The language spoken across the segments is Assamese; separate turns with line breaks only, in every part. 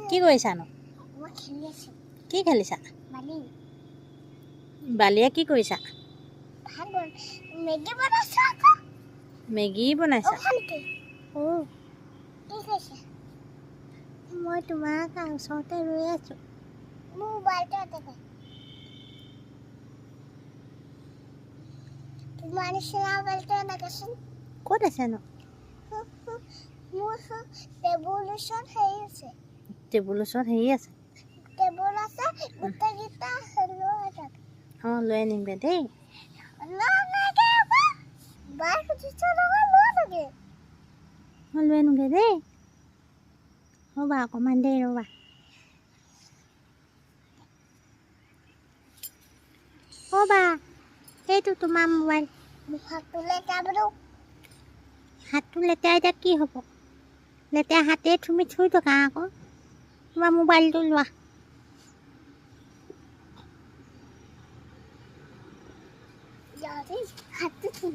কি কৰিছানো? কি খেলিছা? বালিয়ে কি কৰিছা? মেগী বনাইছা? মই তোমাক ওচৰতে ৰৈ আছোঁ।
তোমাৰ নিচিনা বেলটো এনেকেচোন
ক'ত আছেনো?
মোৰ টেবুল ওচৰত হেৰি আছে।
টেবুল ওচৰত হেৰি আছে?
টেবুল আছে গোটেইকেইটা লৈ আছে।
অঁ, লৈ আনিমগৈ দেই।
বাই সুধিছে নহয় লৈ লাগে।
মই লৈ আনোগৈ দেই। ৰ'বা অকণমান দেৰি ৰ'বা। অ' বা, এইটো তোমাৰ মোবাইল।
হাতটো লেতেৰা বোলো।
হাতটো লেতেৰা এতিয়া কি হ'ব? লেতেৰা হাতেই তুমি থুই থকা আকৌ। তোমাৰ মোবাইলটো লোৱা।
হাতটো থুই।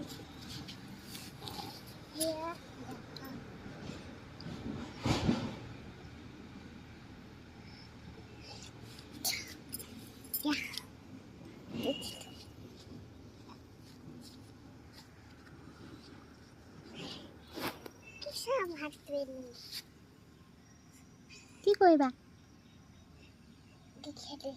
কি কৰিবা?
খেলি